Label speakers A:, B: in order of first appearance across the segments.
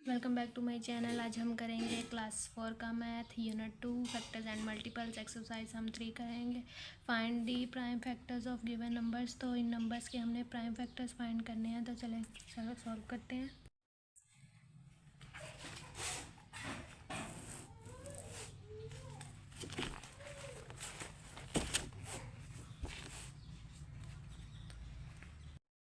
A: Welcome back to my channel. आज हम करेंगे क्लास 4 का math unit 2 factors and multiples exercise हम 3 करेंगे। Find the prime factors of given numbers. तो इन नंबर्स के हमने प्राइम फैक्टर्स फाइंड करने हैं, तो चलो सॉल्व करते हैं।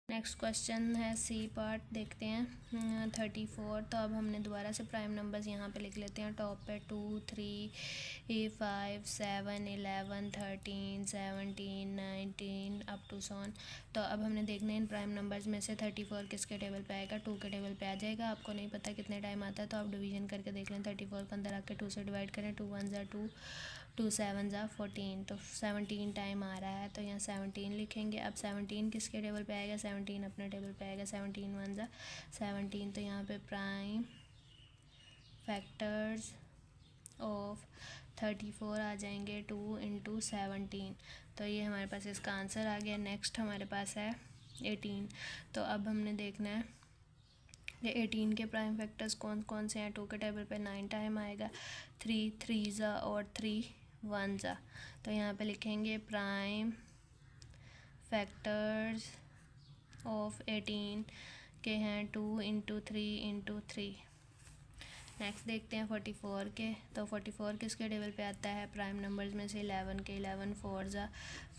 A: नेक्स्ट क्वेश्चन है सी पार्ट, देखते हैं 34। तो अब हमने दोबारा से प्राइम नंबर्स यहाँ पे लिख लेते हैं। टॉप पे 2 3 5 7 11 13 17 19 अप टू सॉन। तो अब हमने देखना है इन प्राइम नंबर्स में से 34 किसके टेबल पे आएगा। 2 के टेबल पे आ जाएगा। आपको नहीं पता कितने टाइम आता है तो आप डिवीजन करके देख लें। 34 के अंदर आके 2 से डिवाइड करें। 2 1 ज़ा 2, 2 7 ज़ा 14, तो 17 टाइम आ रहा है, तो यहाँ 17 लिखेंगे। अब 17 किसके टेबल पे आएगा। 17 अपने टेबल पे आएगा। 17 1 ज़ा 17, तो यहाँ पे प्राइम फैक्टर्स ऑफ 34 आ जाएंगे 2 इंटू 17। तो ये हमारे पास इसका आंसर आ गया। नेक्स्ट हमारे पास है 18। तो अब हमने देखना है ये 18 के प्राइम फैक्टर्स कौन कौन से हैं। 2 के टेबल पे 9 टाइम आएगा। 3 3 ज़ा और 3 1 ज़ा। तो यहाँ पे लिखेंगे प्राइम फैक्टर्स ऑफ 18 के हैं 2 इंटू 3 इंटू 3। नेक्स्ट देखते हैं 44 के। तो 44 किसके टेबल पे आता है। प्राइम नंबर्स में से 11 के। 11 4 ज़ा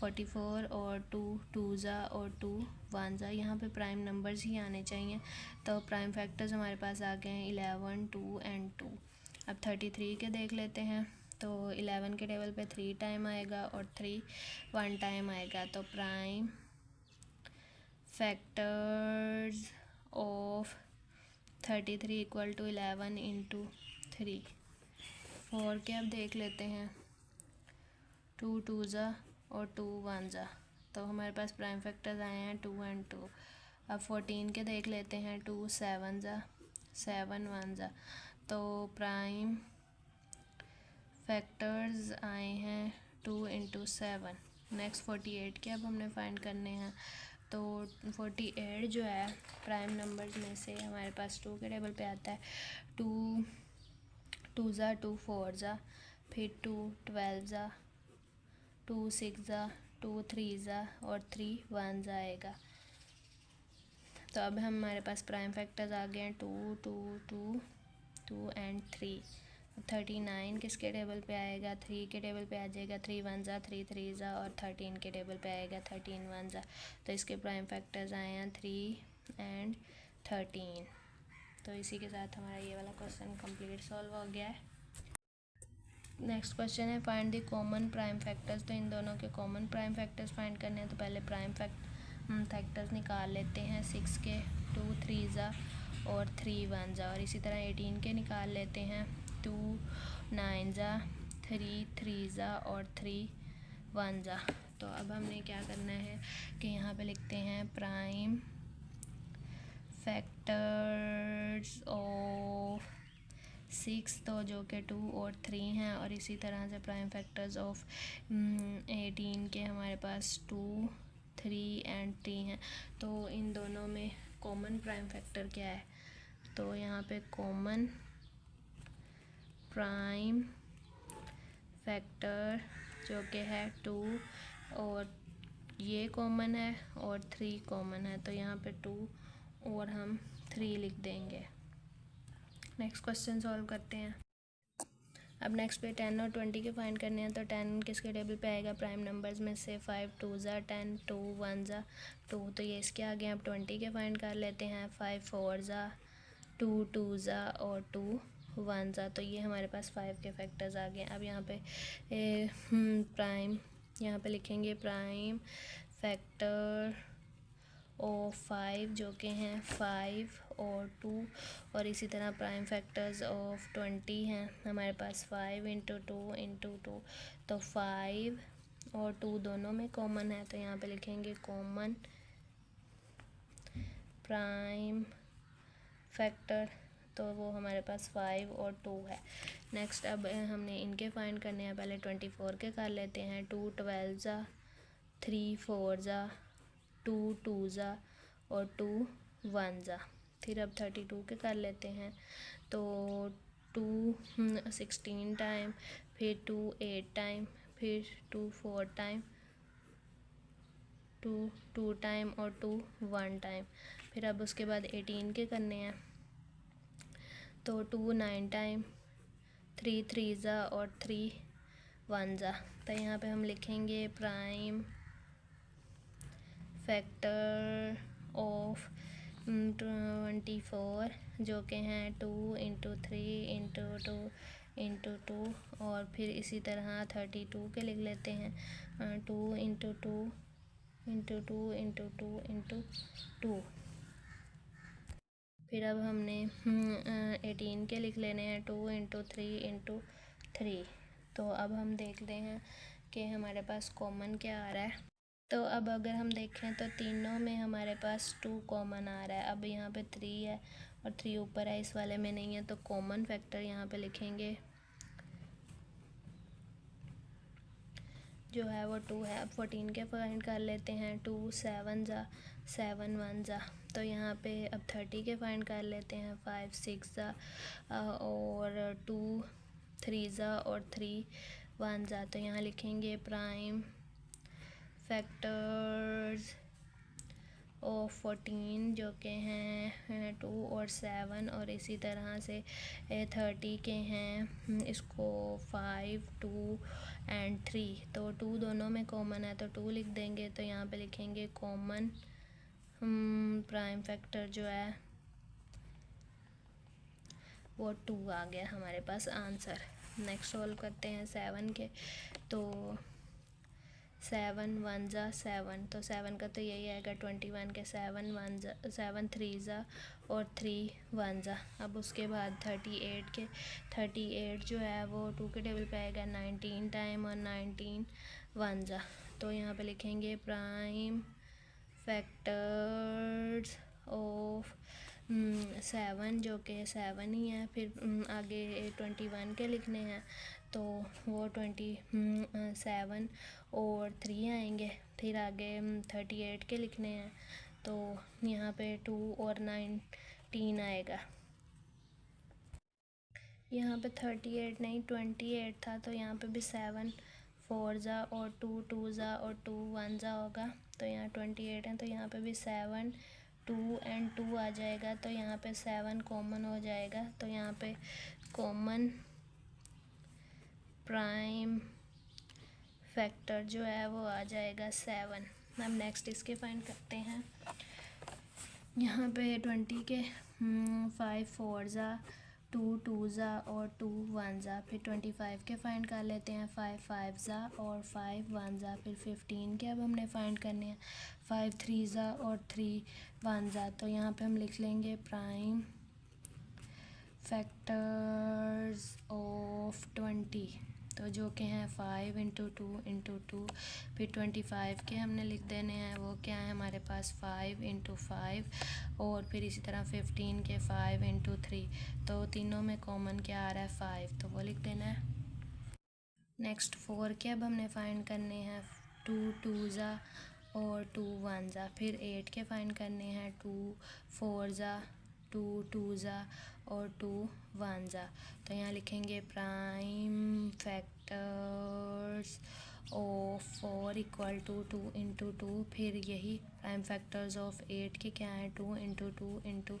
A: 44 और 2 2 ज़ा और 2 1 ज़ा। यहाँ पे प्राइम नंबर्स ही आने चाहिए। तो प्राइम फैक्टर्स हमारे पास आ गए हैं 11 2 एंड 2। अब 33 के देख लेते हैं। तो 11 के टेबल पे 3 टाइम आएगा और 3 1 टाइम आएगा। तो prime factors of 33 equal to 11 into 3। 4 के अब देख लेते हैं। 2 2 ज़ा और 2 1 ज़ा। तो हमारे पास प्राइम फैक्टर्स आए हैं 2 एंड 2। अब 14 के देख लेते हैं। 2 7 ज़ा 7 1 ज़ा। तो प्राइम फैक्टर्स आए हैं 2 इंटू 7। नेक्स्ट 48 के अब हमने फाइंड करने हैं। तो 48 जो है प्राइम नंबर्स में से हमारे पास 2 के टेबल पे आता है। 2 2 ज़ा 2 4 ज़ा, फिर 2 12 ज़ा, 2 6 ज़ा, 2 3 ज़ा और 3 1 ज़ा आएगा। तो अब हमारे पास प्राइम फैक्टर्स आ गए हैं 2 2 2 2 एंड 3। 39 किसके टेबल पे आएगा। 3 के टेबल पे आ जाएगा। 3 1 ज़ा 3 3 ज़ा और 13 के टेबल पे आएगा। 13 1 ज़ा। तो इसके प्राइम फैक्टर्स आए हैं 3 एंड 13। तो इसी के साथ हमारा ये वाला क्वेश्चन कंप्लीट सॉल्व हो गया है। नेक्स्ट क्वेश्चन है find the common prime factors. तो इन दोनों के कॉमन प्राइम फैक्टर्स फाइंड करने हैं। तो पहले प्राइम फैक्टर्स निकाल लेते हैं। 6 के 2 3 ज़ा और 3 1 ज़ा। और इसी तरह 18 के निकाल लेते हैं। 2 9 ज़ा 3 3 ज़ा और 3 1 ज़ा। तो अब हमने क्या करना है कि यहाँ पे लिखते हैं प्राइम फैक्टर्स ऑफ 6, तो जो कि 2 और 3 हैं। और इसी तरह से प्राइम फैक्टर्स ऑफ 18 के हमारे पास 2 3 एंड 3 हैं। तो इन दोनों में कॉमन प्राइम फैक्टर क्या है। तो यहाँ पे कॉमन प्राइम फैक्टर जो कि है 2 और ये कॉमन है और 3 कॉमन है। तो यहाँ पे 2 और हम 3 लिख देंगे। नेक्स्ट क्वेश्चन सॉल्व करते हैं। अब नेक्स्ट पे 10 और 20 के फाइंड करने हैं। तो 10 किसके टेबल पे आएगा। प्राइम नंबर्स में से 5 2 ज़ा 10, 2 1 ज़ा 2। तो ये इसके आगे अब 20 के फाइंड कर लेते हैं। 5 4 ज़ा 2 2 ज़ा और 2 1 ज़ा। तो ये हमारे पास 5 के फैक्टर्स आ गए। अब यहाँ पे प्राइम यहाँ पे लिखेंगे प्राइम फैक्टर और 5 जो कि हैं 5 और 2। और इसी तरह प्राइम फैक्टर्स ऑफ 20 हैं हमारे पास 5 इंटू 2 इंटू 2। तो 5 और 2 दोनों में कॉमन है। तो यहाँ पे लिखेंगे कॉमन प्राइम फैक्टर, तो वो हमारे पास 5 और 2 है। नेक्स्ट अब हमने इनके फाइंड करने हैं। पहले 24 के कर लेते हैं। 2 12 ज़ा 3 4 ज़ा 2 2 ज़ा और 2 1 ज़ा। फिर अब 32 के कर लेते हैं। तो 2 16 टाइम, फिर 2 8 टाइम, फिर 2 4 टाइम, 2 2 टाइम और 2 1 टाइम। फिर अब उसके बाद 18 के करने हैं। तो 2 9 टाइम, 3 3 ज़ा और 3 1 ज़ा। तो यहाँ पे हम लिखेंगे प्राइम फैक्टर ऑफ 24 जो कि हैं 2 इंटू 3 इंटू 2 इंटू 2, और फिर इसी तरह 32 के लिख लेते हैं 2 इंटू 2 इंटू 2 इंटू 2 इंटू 2। फिर अब हमने 18 के लिख लेने हैं 2 इंटू 3 इंटू 3। तो अब हम देखते हैं कि हमारे पास कॉमन क्या आ रहा है। तो अब अगर हम देखें तो तीनों में हमारे पास 2 कॉमन आ रहा है। अब यहाँ पे 3 है और 3 ऊपर है, इस वाले में नहीं है, तो कॉमन फैक्टर यहाँ पे लिखेंगे जो है वो 2 है। अब 14 के फाइंड कर लेते हैं। 2 7 ज़ा 7 1 ज़ा। तो यहाँ पे अब 30 के फाइंड कर लेते हैं। 5 6 ज़ा और 2 3 ज़ा और 3 1 ज़ा। तो यहाँ लिखेंगे प्राइम फैक्टर्स ऑफ 14 जो के हैं 2 और 7, और इसी तरह से 30 के हैं इसको 5 2 एंड 3। तो 2 दोनों में कॉमन है तो 2 लिख देंगे। तो यहाँ पे लिखेंगे कॉमन प्राइम फैक्टर जो है वो 2 आ गया हमारे पास आंसर। नेक्स्ट सॉल्व करते हैं 7 के। तो 7 1 ज़ा 7, तो 7 का तो यही आएगा 21 के 7 1 ज़ा 7 3 ज़ा और 3 1 ज़ा। अब उसके बाद 38 के 38 जो है वो 2 के टेबल पे आएगा 19 टाइम और 19 1 ज़ा। तो यहाँ पे लिखेंगे प्राइम फैक्टर्स ऑफ 7 जो कि 7 ही है। फिर आगे 21 के लिखने हैं तो वो 27 और 3 आएंगे। फिर आगे 38 के लिखने हैं तो यहाँ पे 2 और 19 आएगा। यहाँ पे 38 नहीं 28 था, तो यहाँ पे भी 7 4 ज़ा और 2 2 ज़ा और 2 1 ज़ा होगा। तो यहाँ 28 है तो यहाँ पे भी 7 2 एंड 2 आ जाएगा। तो यहाँ पे 7 कॉमन हो जाएगा। तो यहाँ पे कॉमन प्राइम फैक्टर जो है वो आ जाएगा 7। अब नेक्स्ट इसके फाइंड करते हैं। यहाँ पे 20 के 5 4 ज़ा 2 2 ज़ा और 2 1 ज़ा। फिर 25 के फाइंड कर लेते हैं 5 5 ज़ा और 5 1 ज़ा। फिर 15 के अब हमने फाइंड करने हैं 5 3 ज़ा और 3 1 ज़ा। तो यहाँ पे हम लिख लेंगे प्राइम फैक्टर्स ऑफ 20 तो जो कि हैं 5 इंटू 2 इंटू 2। फिर 25 के हमने लिख देने हैं, वो क्या है हमारे पास 5 इंटू 5, और फिर इसी तरह 15 के 5 इंटू 3। तो तीनों में कॉमन क्या आ रहा है 5, तो वो लिख देना है। नेक्स्ट 4 के अब हमने फाइंड करने हैं 2 2 ज़ा और 2 1 ज़ा। फिर 8 के फाइंड करने हैं 2 4 ज़ा 2 2 ज़ा और 2 1 ज़ा। तो यहाँ लिखेंगे prime factors of 4 equal to 2 into 2। फिर यही प्राइम फैक्टर्स ऑफ 8 के क्या है 2 इंटू 2 इंटू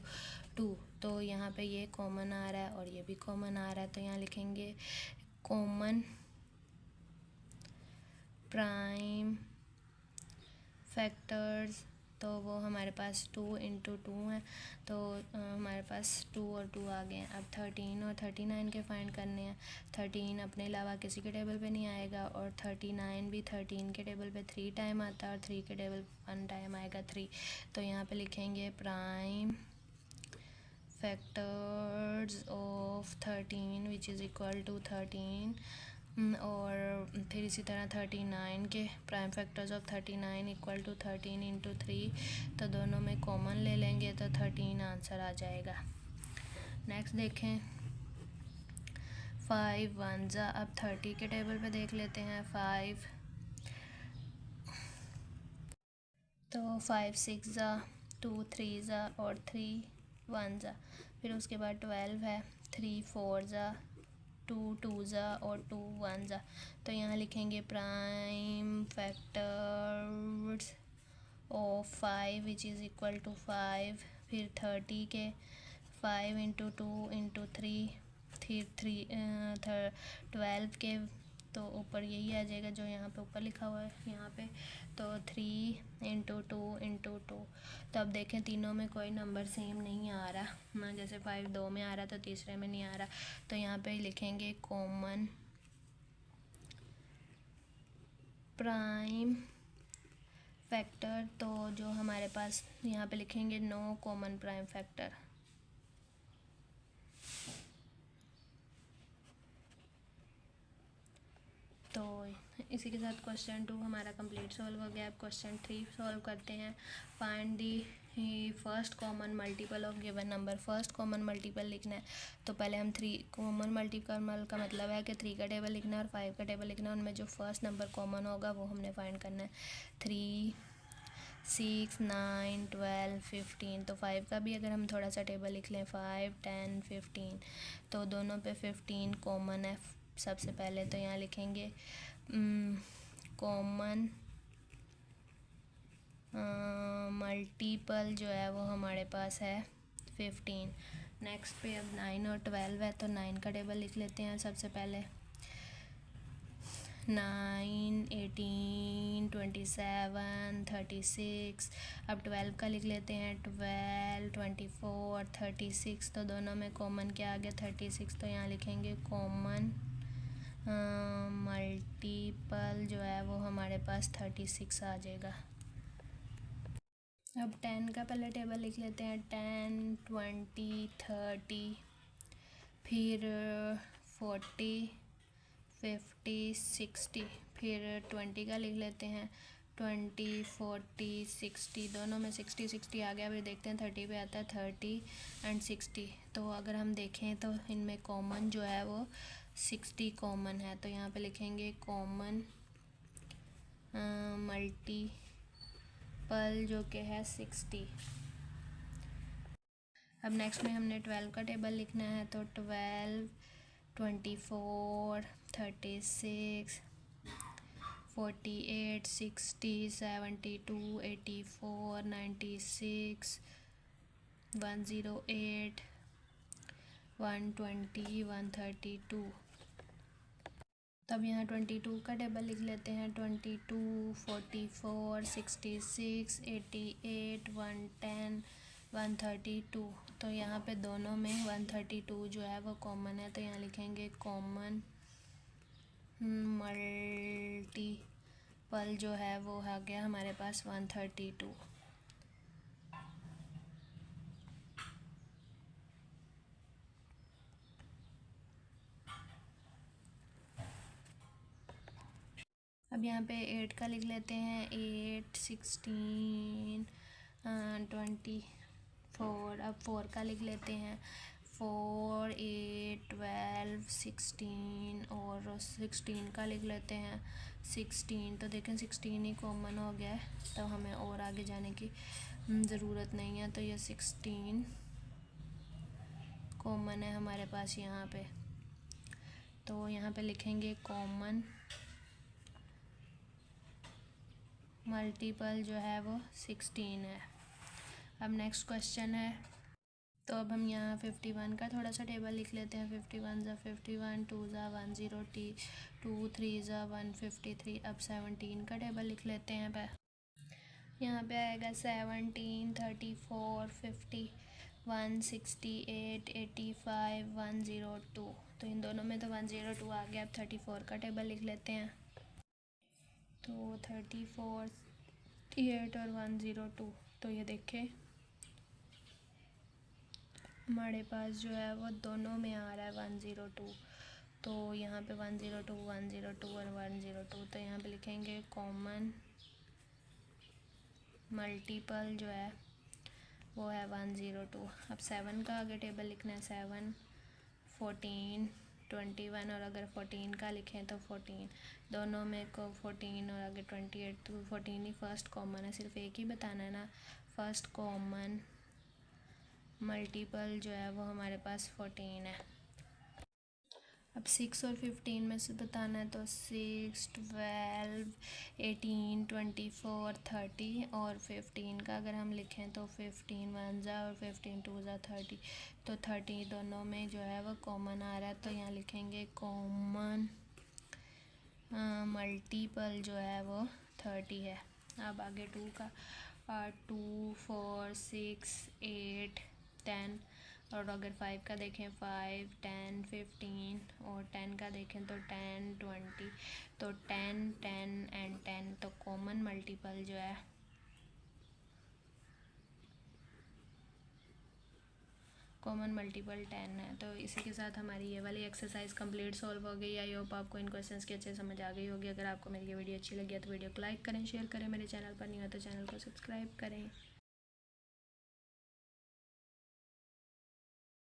A: 2। तो यहाँ पे ये कॉमन आ रहा है और ये भी कॉमन आ रहा है। तो यहाँ लिखेंगे कॉमन प्राइम फैक्टर्स, तो वो हमारे पास 2 इंटू 2 है। तो हमारे पास 2 और 2 आ गए हैं। अब 13 और 39 के फाइंड करने हैं। 13 अपने अलावा किसी के टेबल पे नहीं आएगा, और 39 भी 13 के टेबल पे 3 टाइम आता है और 3 के टेबल 1 टाइम आएगा 3। तो यहाँ पे लिखेंगे prime factors of 13 which is equal to 13, और फिर इसी तरह 39 के prime factors of 39 equal to 13 into 3। तो दोनों में कॉमन ले लेंगे तो 13 आंसर आ जाएगा। नेक्स्ट देखें 5 1 ज़ा। अब 30 के टेबल पे देख लेते हैं 5, तो 5 6 ज़ा 2 3 ज़ा और 3 वन ज़ा, फिर उसके बाद 12 है, 3 4 ज़ा, 2 2 ज़ा और 2 1 ज़ा। तो यहाँ लिखेंगे prime factors of 5 which is equal to 5, फिर 30 के 5 इंटू 2 इंटू 3, फिर 12 के, तो ऊपर यही आ जाएगा जो यहाँ पे ऊपर लिखा हुआ है यहाँ पे, तो 3 इंटू 2 इंटू 2। तो अब देखें तीनों में कोई नंबर सेम नहीं आ रहा ना, जैसे 5 2 में आ रहा तो तीसरे में नहीं आ रहा, तो यहाँ पे लिखेंगे कॉमन प्राइम फैक्टर। तो जो हमारे पास यहाँ पे लिखेंगे नो कॉमन प्राइम फैक्टर। तो इसी के साथ क्वेश्चन 2 हमारा कंप्लीट सॉल्व हो गया। अब क्वेश्चन 3 सॉल्व करते हैं। Find the first common multiple of given number. First common multiple लिखना है, तो पहले हम 3 कॉमन मल्टीपल का मतलब है कि 3 का टेबल लिखना है और 5 का टेबल लिखना है, उनमें जो फर्स्ट नंबर कॉमन होगा वो हमने फाइंड करना है। 3 6 9 12 15, तो 5 का भी अगर हम थोड़ा सा टेबल लिख लें 5 10 15, तो दोनों पे 15 कॉमन है सबसे पहले। तो यहाँ लिखेंगे कॉमन मल्टीपल जो है वो हमारे पास है 15। नेक्स्ट पे अब 9 और 12 है, तो 9 का टेबल लिख लेते हैं सबसे पहले। 9 18 27 36। अब 12 का लिख लेते हैं 12 24 36, तो दोनों में कॉमन क्या आ गया 36, तो यहाँ लिखेंगे कॉमन मल्टीपल जो है वो हमारे पास 36 आ जाएगा। अब 10 का पहले टेबल लिख लेते हैं। 10 20 30, फिर 40 50 60, फिर 20 का लिख लेते हैं 20 40 60, दोनों में 60 60 आ गया। फिर देखते हैं 30 पे आता है 30 एंड 60, तो अगर हम देखें तो इनमें कॉमन जो है वो 60 कॉमन है, तो यहाँ पे लिखेंगे कॉमन मल्टीपल जो कि है 60। अब नेक्स्ट में हमने 12 का टेबल लिखना है, तो 12 24 36 48 60 72 84 96 108 120 132। तब यहाँ 22 का टेबल लिख लेते हैं। 22 44 66 88 110 132, तो यहाँ पे दोनों में 132 जो है वो कॉमन है, तो यहाँ लिखेंगे कॉमन मल्टीपल जो है वो आ गया हमारे पास 132। अब यहाँ पे 8 का लिख लेते हैं। 8 16 24। अब 4 का लिख लेते हैं। 4 8 12 16 और 16 का लिख लेते हैं 16, तो देखें 16 ही कॉमन हो गया है, तो हमें और आगे जाने की ज़रूरत नहीं है, तो ये 16 कॉमन है हमारे पास यहाँ पे। तो यहाँ पे लिखेंगे कॉमन मल्टीपल जो है वो 16 है। अब नेक्स्ट क्वेश्चन है, तो अब हम यहाँ 51 का थोड़ा सा टेबल लिख लेते हैं। 51 ज़ा 51, 2 ज़ा 10, 2 3 ज़ा 153। अब 17 का टेबल लिख लेते हैं। यहाँ पे आएगा 17 34 50 168 85 102, तो इन दोनों में तो 102 आ गया। अब 34 का टेबल लिख लेते हैं, तो 34 8 और 102, तो ये देखें हमारे पास जो है वो दोनों में आ रहा है 102, तो यहाँ पे 102 102 और 102, तो यहाँ पे लिखेंगे कॉमन मल्टीपल जो है वो है 102। अब 7 का आगे टेबल लिखना है। 7 14 21, और अगर 14 का लिखें तो 14, दोनों में को 14 और आगे 28, तो 14 ही फर्स्ट कॉमन है, सिर्फ एक ही बताना है ना फर्स्ट कॉमन मल्टीपल जो है वो हमारे पास 14 है। अब 6 और 15 में से बताना है, तो 6, 12, 18, 24, 30 और 15 का अगर हम लिखें तो 15 1 जा और 15 2 जा 30, तो 30 दोनों में जो है वो कॉमन आ रहा है, तो यहाँ लिखेंगे कॉमन मल्टीपल जो है वो 30 है। अब आगे 2 का 2, 4, 6, 8, 10 और अगर 5 का देखें 5, 10, 15 और 10 का देखें तो 10, 20, तो 10, 10 एंड 10, तो कॉमन मल्टीपल जो है कॉमन मल्टीपल 10 है। तो इसी के साथ हमारी ये वाली एक्सरसाइज कंप्लीट सॉल्व हो गई। आई होप आपको इन क्वेश्चंस की अच्छे समझ आ गई होगी। अगर आपको मेरी ये वीडियो अच्छी लगी है तो वीडियो को लाइक करें, शेयर करें, मेरे चैनल पर नहीं हो तो चैनल को सब्सक्राइब करें।